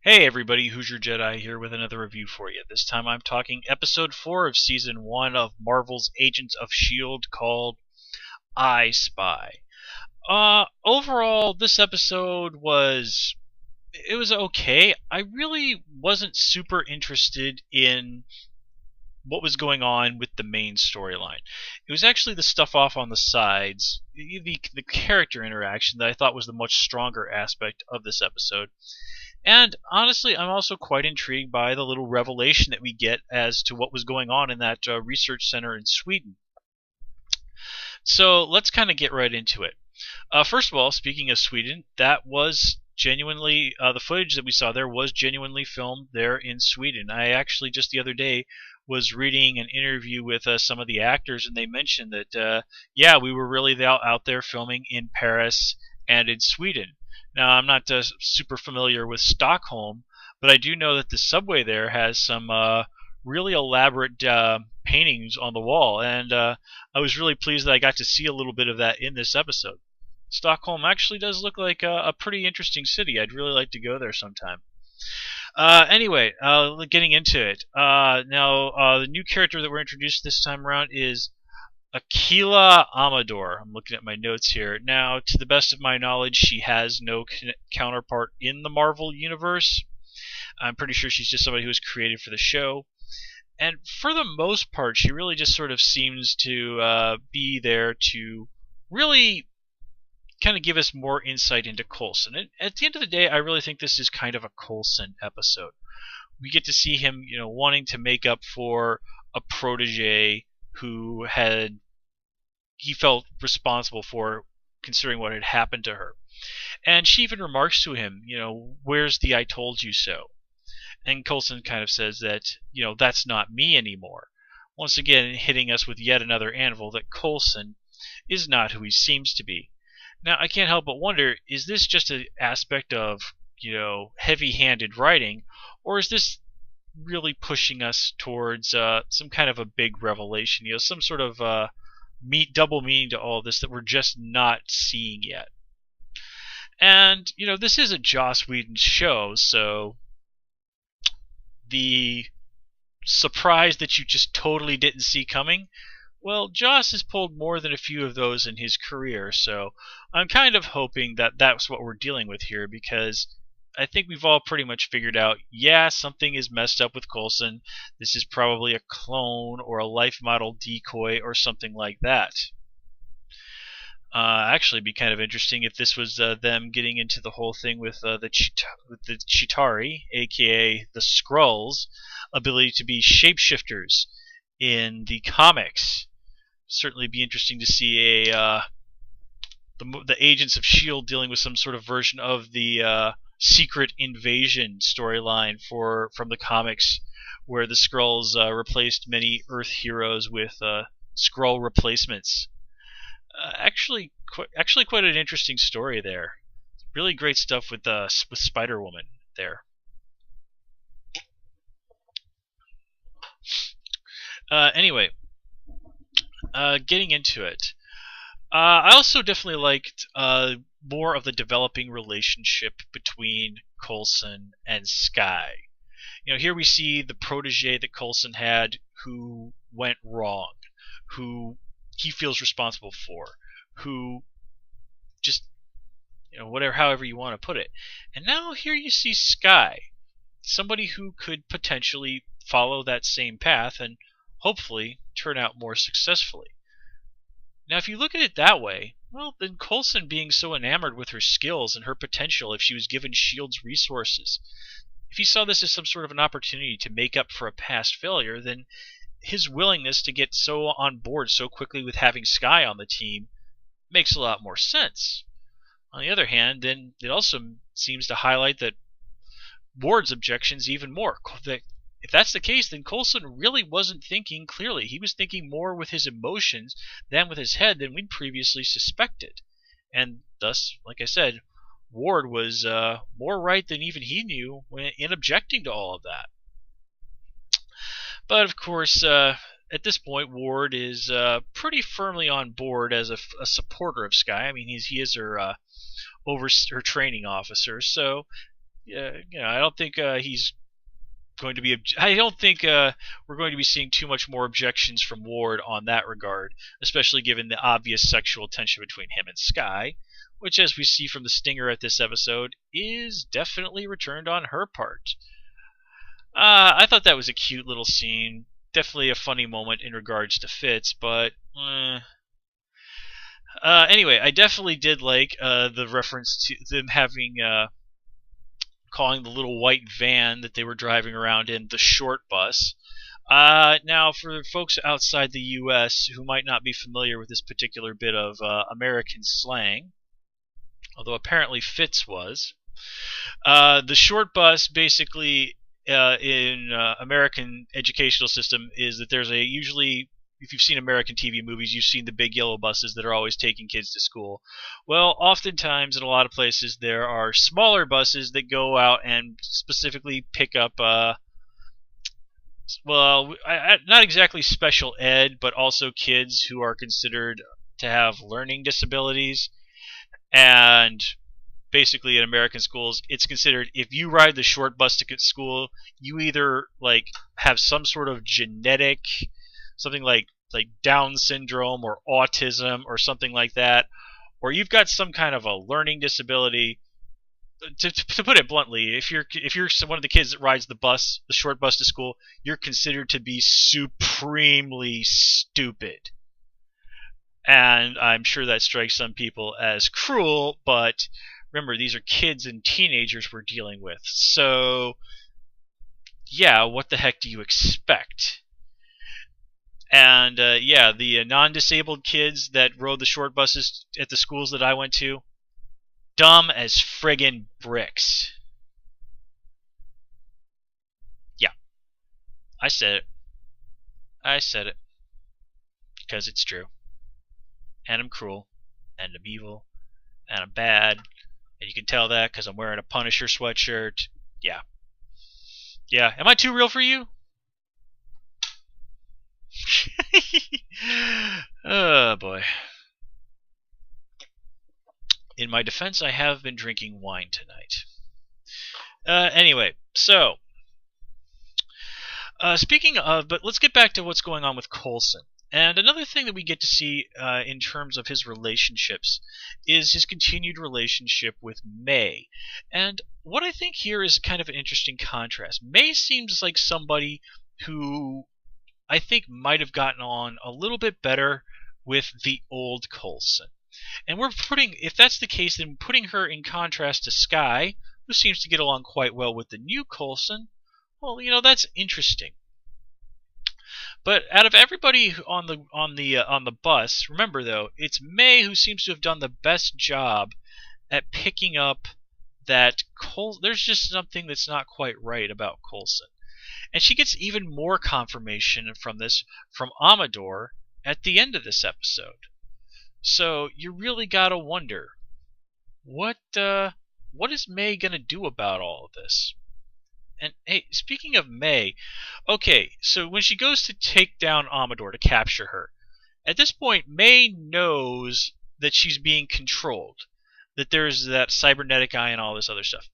Hey everybody, Hoosier Jedi here with another review for you. This time I'm talking episode 4 of season 1 of Marvel's Agents of S.H.I.E.L.D. called I Spy. Overall, this episode was okay. I really wasn't super interested in what was going on with the main storyline. It was actually the stuff off on the sides, the character interaction that I thought was the much stronger aspect of this episode. And honestly, I'm also quite intrigued by the little revelation that we get as to what was going on in that research center in Sweden. So let's kind of get right into it. First of all, speaking of Sweden, that was genuinely, the footage that we saw there was genuinely filmed there in Sweden. I actually just the other day was reading an interview with some of the actors, and they mentioned that, yeah, we were really out there filming in Paris and in Sweden. Now, I'm not super familiar with Stockholm, but I do know that the subway there has some really elaborate paintings on the wall, and I was really pleased that I got to see a little bit of that in this episode. Stockholm actually does look like a pretty interesting city. I'd really like to go there sometime. Anyway, getting into it. Now, the new character that we're introduced this time around is Aquila Amador. I'm looking at my notes here. Now, to the best of my knowledge, she has no counterpart in the Marvel Universe. I'm pretty sure she's just somebody who was created for the show. And for the most part, she really just sort of seems to be there to really kind of give us more insight into Coulson. And at the end of the day, I really think this is kind of a Coulson episode. We get to see him, wanting to make up for a protege who he felt responsible for, considering what had happened to her. And she even remarks to him, where's the I told you so? And Coulson kind of says that, that's not me anymore. Once again, hitting us with yet another anvil that Coulson is not who he seems to be. Now, I can't help but wonder, is this just an aspect of, heavy-handed writing, or is this really pushing us towards some kind of a big revelation, some sort of double meaning to all this that we're just not seeing yet? And, this is a Joss Whedon show, so the surprise that you just totally didn't see coming, well, Joss has pulled more than a few of those in his career, so I'm kind of hoping that that's what we're dealing with here, because I think we've all pretty much figured out, yeah, something is messed up with Coulson. This is probably a clone or a life model decoy or something like that. Actually, it'd be kind of interesting if this was them getting into the whole thing with the Chitauri, aka the Skrulls, ability to be shapeshifters in the comics. Certainly be interesting to see the Agents of S.H.I.E.L.D. dealing with some sort of version of the secret invasion storyline from the comics, where the Skrulls replaced many Earth heroes with Skrull replacements. Actually, quite an interesting story there. Really great stuff with Spider-Woman there. Anyway, getting into it. I also definitely liked more of the developing relationship between Coulson and Skye. Here we see the protege that Coulson had who went wrong, who he feels responsible for, who just, however you want to put it. And now here you see Skye, somebody who could potentially follow that same path and hopefully turn out more successfully. Now, if you look at it that way, well, then Coulson being so enamored with her skills and her potential if she was given S.H.I.E.L.D.'s resources, if he saw this as some sort of an opportunity to make up for a past failure, then his willingness to get so on board so quickly with having Skye on the team makes a lot more sense. On the other hand, then it also seems to highlight that Ward's objections even more. That if that's the case, then Coulson really wasn't thinking clearly. He was thinking more with his emotions than with his head than we'd previously suspected. And thus, like I said, Ward was more right than even he knew in objecting to all of that. But of course, at this point, Ward is pretty firmly on board as a supporter of Skye. I mean, he is her training officer, so I don't think he's going to be. I don't think we're going to be seeing too much more objections from Ward on that regard, especially given the obvious sexual tension between him and Sky, which, as we see from the stinger at this episode, is definitely returned on her part. I thought that was a cute little scene. Definitely a funny moment in regards to Fitz, but anyway, I definitely did like the reference to them having calling the little white van that they were driving around in the short bus. Now, for folks outside the U.S. who might not be familiar with this particular bit of American slang, although apparently Fitz was, the short bus basically in American educational system is that there's usually, if you've seen American TV movies, you've seen the big yellow buses that are always taking kids to school. Well, oftentimes in a lot of places there are smaller buses that go out and specifically pick up, not exactly special ed, but also kids who are considered to have learning disabilities. And basically in American schools, it's considered if you ride the short bus to school, you either like have some sort of genetic, something like Down syndrome or autism or something like that, or you've got some kind of a learning disability. To put it bluntly, if you're one of the kids that rides the short bus to school, you're considered to be supremely stupid. And I'm sure that strikes some people as cruel, but remember, these are kids and teenagers we're dealing with. So, yeah, what the heck do you expect? And, the non-disabled kids that rode the short buses at the schools that I went to, dumb as friggin' bricks. Yeah, I said it. I said it. Because it's true. And I'm cruel. And I'm evil. And I'm bad. And you can tell that because I'm wearing a Punisher sweatshirt. Yeah. Yeah. Am I too real for you? Oh, boy. In my defense, I have been drinking wine tonight. Anyway, so speaking of, but let's get back to what's going on with Coulson. And another thing that we get to see in terms of his relationships is his continued relationship with May. And what I think here is kind of an interesting contrast. May seems like somebody who I think might have gotten on a little bit better with the old Coulson. And if that's the case, then putting her in contrast to Sky, who seems to get along quite well with the new Coulson, well, that's interesting. But out of everybody on the bus, remember though, it's May who seems to have done the best job at picking up that there's just something that's not quite right about Coulson. And she gets even more confirmation from this from Amador at the end of this episode. So you really gotta wonder, what is May gonna do about all of this? And hey, speaking of May, okay, so when she goes to take down Amador to capture her, at this point May knows that she's being controlled, that there's that cybernetic eye and all this other stuff.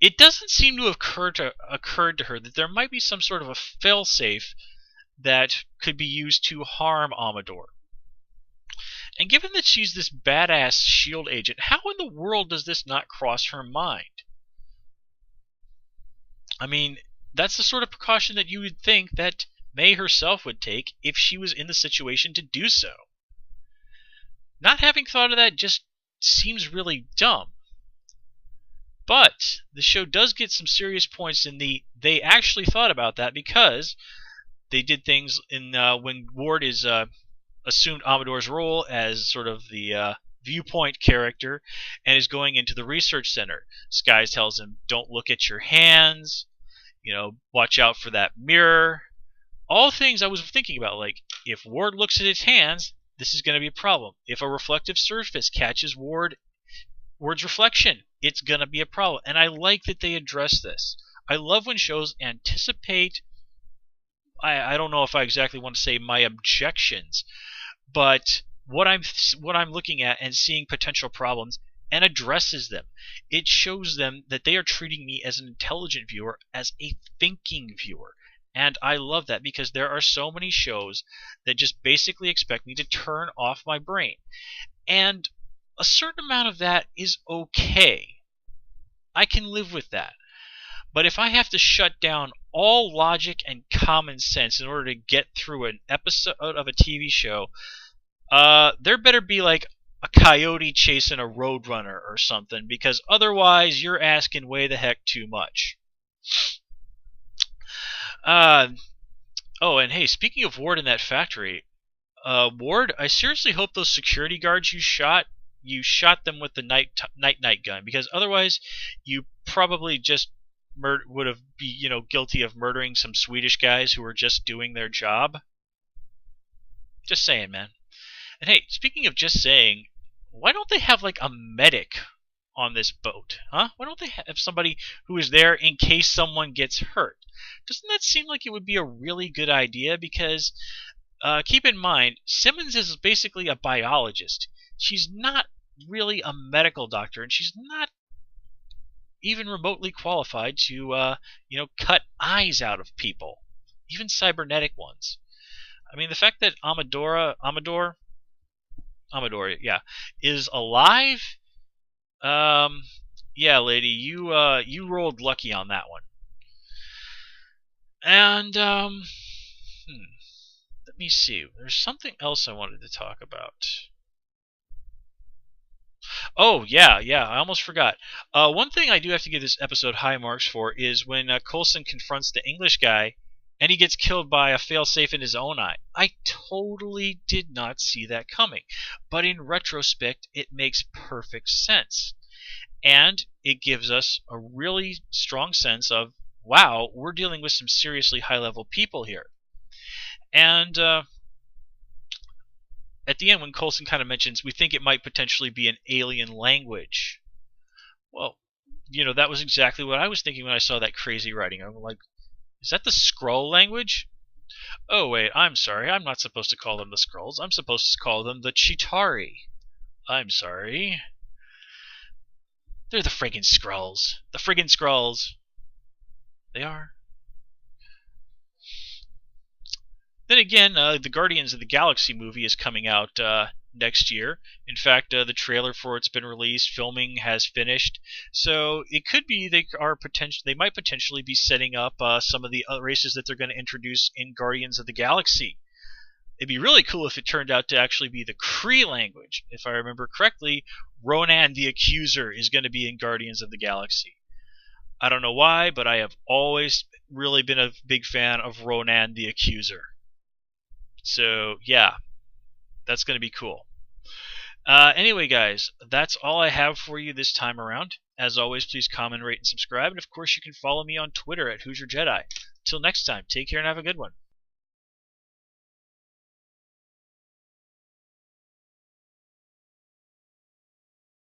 It doesn't seem to have occurred to her that there might be some sort of a failsafe that could be used to harm Amador. And given that she's this badass S.H.I.E.L.D. agent, how in the world does this not cross her mind? I mean, that's the sort of precaution that you would think that May herself would take if she was in the situation to do so. Not having thought of that just seems really dumb. But the show does get some serious points in they actually thought about that, because they did things in when Ward is assumed Amador's role as sort of the viewpoint character and is going into the research center. Sky tells him, don't look at your hands, watch out for that mirror. All things I was thinking about, like, if Ward looks at his hands, this is going to be a problem. If a reflective surface catches Ward's reflection, it's going to be a problem. And I like that they address this. I love when shows anticipate, I don't know if I exactly want to say my objections, but what I'm looking at and seeing potential problems and addresses them. It shows them that they are treating me as an intelligent viewer, as a thinking viewer. And I love that, because there are so many shows that just basically expect me to turn off my brain. And a certain amount of that is okay. I can live with that. But if I have to shut down all logic and common sense in order to get through an episode of a TV show, there better be like a coyote chasing a roadrunner or something, because otherwise you're asking way the heck too much. Oh, and hey, speaking of Ward in that factory, Ward, I seriously hope those security guards you shot them with the night gun, because otherwise you probably just would have be guilty of murdering some Swedish guys who were just doing their job. Just saying, man. And hey, speaking of just saying, why don't they have like a medic on this boat, huh? Why don't they have somebody who is there in case someone gets hurt? Doesn't that seem like it would be a really good idea? Because keep in mind, Simmons is basically a biologist. She's not really a medical doctor, and she's not even remotely qualified to cut eyes out of people, even cybernetic ones. I mean, the fact that Amador, yeah, is alive. Yeah, lady, you rolled lucky on that one. And let me see. There's something else I wanted to talk about. Oh, yeah, I almost forgot. One thing I do have to give this episode high marks for is when Coulson confronts the English guy and he gets killed by a failsafe in his own eye. I totally did not see that coming. But in retrospect, it makes perfect sense. And it gives us a really strong sense of, wow, we're dealing with some seriously high-level people here. And at the end, when Coulson kind of mentions, we think it might potentially be an alien language. Well, that was exactly what I was thinking when I saw that crazy writing. I'm like, is that the Skrull language? Oh, wait, I'm sorry. I'm not supposed to call them the Skrulls. I'm supposed to call them the Chitauri. I'm sorry. They're the friggin' Skrulls. The friggin' Skrulls. They are. Then again, the Guardians of the Galaxy movie is coming out next year. In fact, the trailer for it's been released. Filming has finished. So it could be they might potentially be setting up some of the races that they're going to introduce in Guardians of the Galaxy. It'd be really cool if it turned out to actually be the Kree language. If I remember correctly, Ronan the Accuser is going to be in Guardians of the Galaxy. I don't know why, but I have always really been a big fan of Ronan the Accuser. So, yeah, that's going to be cool. Anyway, guys, that's all I have for you this time around. As always, please comment, rate, and subscribe. And, of course, you can follow me on Twitter at Hoosier Jedi. Till next time, take care and have a good one.